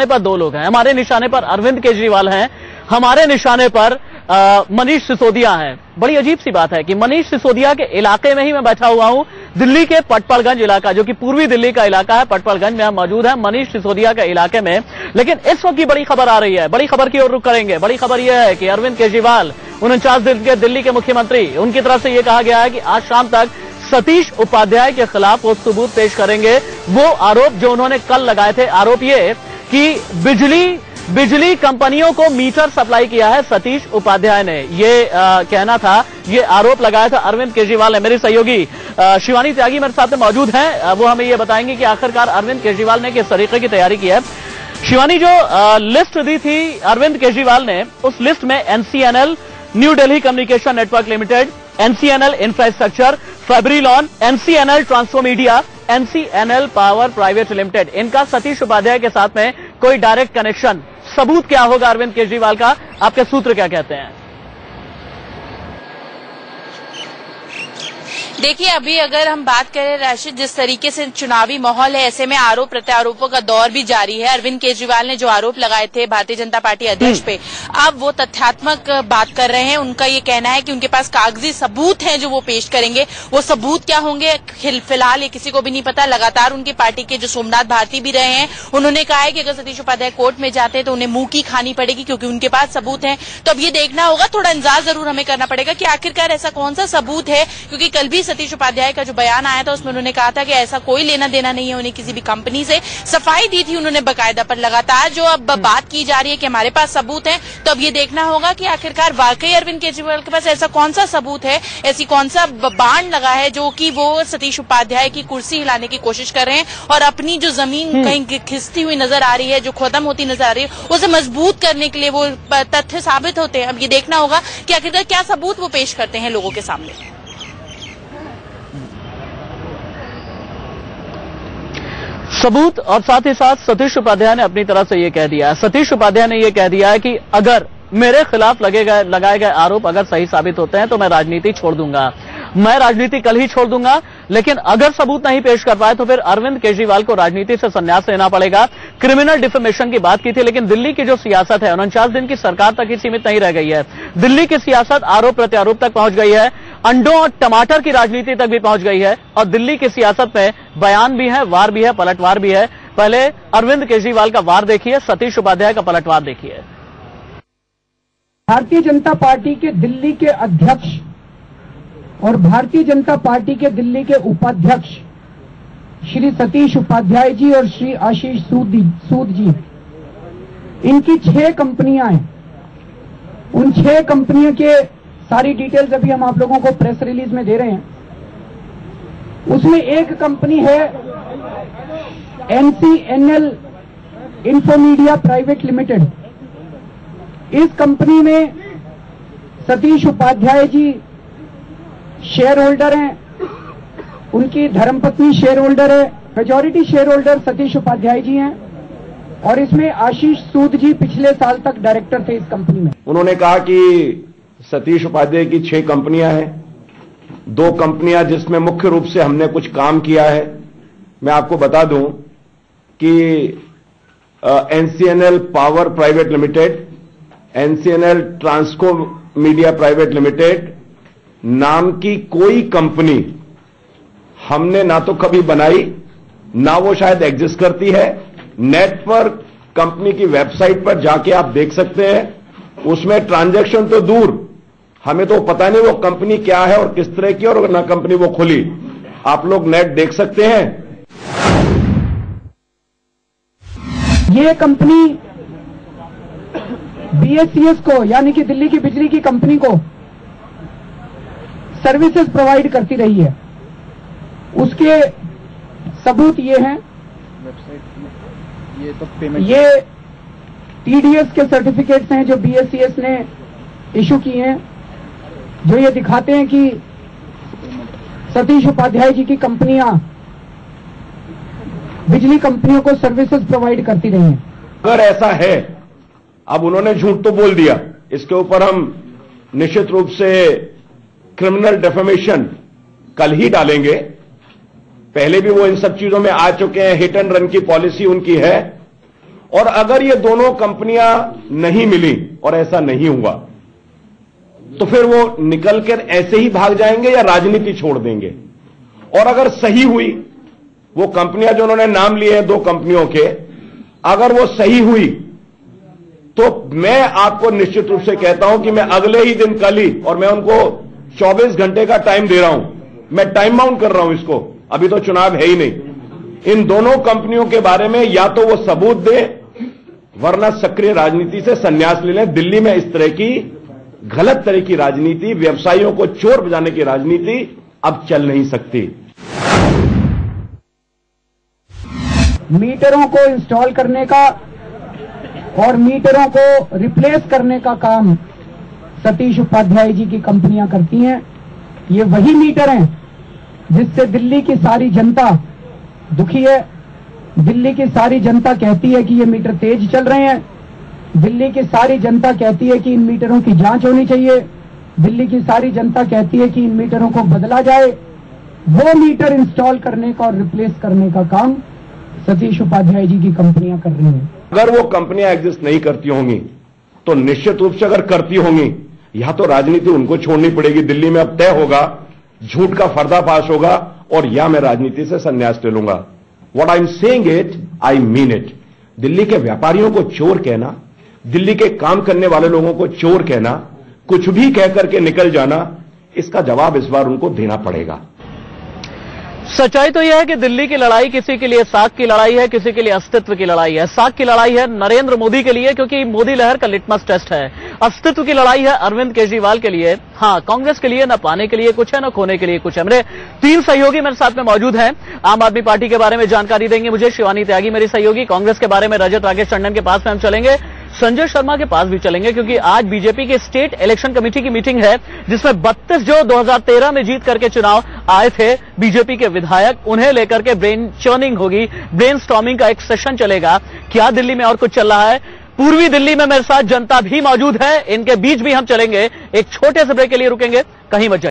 पर दो लोग हैं। हमारे निशाने पर अरविंद केजरीवाल हैं, हमारे निशाने पर मनीष सिसोदिया हैं। बड़ी अजीब सी बात है कि मनीष सिसोदिया के इलाके में ही मैं बैठा हुआ हूं, दिल्ली के पटपड़गंज इलाका, जो कि पूर्वी दिल्ली का इलाका है, पटपड़गंज में हम मौजूद हैं मनीष सिसोदिया के इलाके में। लेकिन इस वक्त की बड़ी खबर आ रही है, बड़ी खबर की ओर रुख करेंगे। बड़ी खबर यह है कि अरविंद केजरीवाल 49 दिन के दिल्ली के मुख्यमंत्री, उनकी तरफ से यह कहा गया है कि आज शाम तक सतीश उपाध्याय के खिलाफ वो सबूत पेश करेंगे। वो आरोप जो उन्होंने कल लगाए थे, आरोप ये कि बिजली कंपनियों को मीटर सप्लाई किया है सतीश उपाध्याय ने, ये कहना था, ये आरोप लगाया था अरविंद केजरीवाल ने। मेरी सहयोगी शिवानी त्यागी मेरे साथ में मौजूद हैं, वो हमें ये बताएंगे कि आखिरकार अरविंद केजरीवाल ने किस तरीके की तैयारी की है। शिवानी, जो लिस्ट दी थी अरविंद केजरीवाल ने, उस लिस्ट में NCNL, new Delhi communication network limited, NCNL infrastructure, फेब्रिलॉन, एनसीएनएल ट्रांसफोमीडिया, एनसीएनएल पावर प्राइवेट लिमिटेड, इनका सतीश उपाध्याय के साथ में कोई डायरेक्ट कनेक्शन, सबूत क्या होगा अरविंद केजरीवाल का, आपके सूत्र क्या कहते हैं? देखिए, अभी अगर हम बात करें राशिद, जिस तरीके से चुनावी माहौल है, ऐसे में आरोप प्रत्यारोपों का दौर भी जारी है। अरविंद केजरीवाल ने जो आरोप लगाए थे भारतीय जनता पार्टी अध्यक्ष पे, अब वो तथ्यात्मक बात कर रहे हैं। उनका ये कहना है कि उनके पास कागजी सबूत हैं जो वो पेश करेंगे। वो सबूत क्या होंगे फिलहाल ये किसी को भी नहीं पता। लगातार उनकी पार्टी के जो सोमनाथ भारती भी रहे हैं, उन्होंने कहा है कि अगर सतीश उपाध्याय कोर्ट में जाते हैं तो उन्हें मुंह की खानी पड़ेगी, क्योंकि उनके पास सबूत हैं। तो अब ये देखना होगा, थोड़ा इंतजार जरूर हमें करना पड़ेगा कि आखिरकार ऐसा कौन सा सबूत है, क्योंकि कल भी सतीश उपाध्याय का जो बयान आया था उसमें उन्होंने कहा था कि ऐसा कोई लेना देना नहीं है उन्हें किसी भी कंपनी से। सफाई दी थी उन्होंने बकायदा, पर लगातार जो अब बात की जा रही है कि हमारे पास सबूत है, तो अब ये देखना होगा कि आखिरकार वाकई अरविंद केजरीवाल के पास ऐसा कौन सा सबूत है, ऐसी कौन सा बाण लगा है जो कि वो सतीश उपाध्याय की कुर्सी हिलाने की कोशिश कर रहे हैं और अपनी जो जमीन कहीं खिसती हुई नजर आ रही है, जो खत्म होती नजर आ रही है, उसे मजबूत करने के लिए वो तथ्य साबित होते हैं। अब ये देखना होगा कि आखिरकार क्या सबूत वो पेश करते हैं लोगों के सामने। सबूत, और साथ ही साथ सतीश उपाध्याय ने अपनी तरफ से यह कह दिया है, सतीश उपाध्याय ने यह कह दिया है कि अगर मेरे खिलाफ लगाए गए आरोप अगर सही साबित होते हैं तो मैं राजनीति छोड़ दूंगा, मैं राजनीति कल ही छोड़ दूंगा। लेकिन अगर सबूत नहीं पेश कर पाए तो फिर अरविंद केजरीवाल को राजनीति से संन्यास लेना पड़ेगा। क्रिमिनल डिफेमेशन की बात की थी, लेकिन दिल्ली की जो सियासत है 49 दिन की सरकार तक ही सीमित नहीं रह गई है। दिल्ली की सियासत आरोप प्रत्यारोप तक पहुंच गई है, अंडों और टमाटर की राजनीति तक भी पहुंच गई है। और दिल्ली की सियासत में बयान भी है, वार भी है, पलटवार भी है। पहले अरविंद केजरीवाल का वार देखिए, सतीश उपाध्याय का पलटवार देखिए। भारतीय जनता पार्टी के दिल्ली के अध्यक्ष और भारतीय जनता पार्टी के दिल्ली के उपाध्यक्ष श्री सतीश उपाध्याय जी और श्री आशीष सूद जी, इनकी 6 कंपनियां हैं। उन 6 कंपनियों के सारी डिटेल्स अभी हम आप लोगों को प्रेस रिलीज में दे रहे हैं। उसमें एक कंपनी है एनसीएनएल इंफोमीडिया प्राइवेट लिमिटेड। इस कंपनी में सतीश उपाध्याय जी शेयर होल्डर हैं, उनकी धर्मपत्नी शेयर होल्डर है, majority share holder Satish Upadhyay ji हैं, और इसमें आशीष सूद जी पिछले साल तक डायरेक्टर थे इस कंपनी में। उन्होंने कहा कि सतीश उपाध्याय की 6 कंपनियां हैं, 2 कंपनियां जिसमें मुख्य रूप से हमने कुछ काम किया है। मैं आपको बता दूं कि NCNL power private limited, NCNL Transco media private limited नाम की कोई कंपनी हमने ना तो कभी बनाई, ना वो शायद एग्जिस्ट करती है। नेटवर्क कंपनी की वेबसाइट पर जाके आप देख सकते हैं, उसमें ट्रांजैक्शन तो दूर, हमें तो पता नहीं वो कंपनी क्या है और किस तरह की, और ना कंपनी वो खुली। आप लोग नेट देख सकते हैं। ये कंपनी बीएससीएस को, यानी कि दिल्ली की बिजली की कंपनी को सर्विसेज प्रोवाइड करती रही है। उसके सबूत ये हैं, ये टीडीएस के सर्टिफिकेट्स हैं जो बीएससीएस ने इशू किए हैं, जो ये दिखाते हैं कि सतीश उपाध्याय जी की कंपनियां बिजली कंपनियों को सर्विसेज प्रोवाइड करती रही हैं। अगर ऐसा है, अब उन्होंने झूठ तो बोल दिया, इसके ऊपर हम निश्चित रूप से क्रिमिनल डेफेमेशन कल ही डालेंगे। पहले भी वो इन सब चीजों में आ चुके हैं, हिट एंड रन की पॉलिसी उनकी है, और अगर ये दोनों कंपनियां नहीं मिली और ऐसा नहीं हुआ तो फिर वो निकल कर ऐसे ही भाग जाएंगे या राजनीति छोड़ देंगे। और अगर सही हुई वो कंपनियां जो उन्होंने नाम लिए हैं 2 कंपनियों के, अगर वो सही हुई तो मैं आपको निश्चित रूप से कहता हूं कि मैं अगले ही दिन कल ही, और मैं उनको 24 घंटे का टाइम दे रहा हूं, मैं टाइम बाउंड कर रहा हूं इसको, अभी तो चुनाव है ही नहीं। इन दोनों कंपनियों के बारे में या तो वो सबूत दें वरना सक्रिय राजनीति से संन्यास ले लें। दिल्ली में इस तरह की गलत तरह की राजनीति, व्यवसायियों को चोर बजाने की राजनीति अब चल नहीं सकती। मीटरों को इंस्टॉल करने का और मीटरों को रिप्लेस करने का काम सतीश उपाध्याय जी की कंपनियां करती हैं। ये वही मीटर हैं जिससे दिल्ली की सारी जनता दुखी है। दिल्ली की सारी जनता कहती है कि ये मीटर तेज चल रहे हैं। दिल्ली की सारी जनता कहती है कि इन मीटरों की जांच होनी चाहिए। दिल्ली की सारी जनता कहती है कि इन मीटरों को बदला जाए। वो मीटर इंस्टॉल करने का और रिप्लेस करने का काम सतीश उपाध्याय जी की कंपनियां कर रही हैं। अगर वो कंपनियां एग्जिस्ट नहीं करती होंगी तो निश्चित रूप से अगर करती होंगी या तो राजनीति उनको छोड़नी पड़ेगी, दिल्ली में अब तय होगा, झूठ का पर्दाफाश होगा, और या मैं राजनीति से संन्यास ले लूंगा। What I am saying it, I mean it. Delhi के व्यापारियों को चोर कहना, दिल्ली के काम करने वाले लोगों को चोर कहना, कुछ भी कह करके निकल जाना, इसका जवाब इस बार उनको देना पड़ेगा। सच्चाई तो यह है कि दिल्ली की लड़ाई किसी के लिए साख की लड़ाई है, किसी के लिए अस्तित्व की लड़ाई है। साख की लड़ाई है नरेंद्र मोदी के लिए क्योंकि मोदी लहर का लिटमस टेस्ट है। अस्तित्व की लड़ाई है अरविंद केजरीवाल के लिए। हाँ, कांग्रेस के लिए न पाने के लिए कुछ है, न खोने के लिए कुछ है। मेरे 3 सहयोगी मेरे साथ में मौजूद हैं। आम आदमी पार्टी के बारे में जानकारी देंगे मुझे शिवानी त्यागी मेरी सहयोगी। कांग्रेस के बारे में रजत राकेश टंडन के पास में हम चलेंगे, संजय शर्मा के पास भी चलेंगे क्योंकि आज बीजेपी की स्टेट इलेक्शन कमेटी की मीटिंग है जिसमें 32 जो 2013 में जीत करके चुनाव आए थे बीजेपी के विधायक, उन्हें लेकर के ब्रेन चर्निंग होगी, ब्रेन स्टॉर्मिंग का एक सेशन चलेगा। क्या दिल्ली में और कुछ चल रहा है? पूर्वी दिल्ली में मेरे साथ जनता भी मौजूद है, इनके बीच भी हम चलेंगे। एक छोटे से ब्रेक के लिए रुकेंगे, कहीं मत जाइए।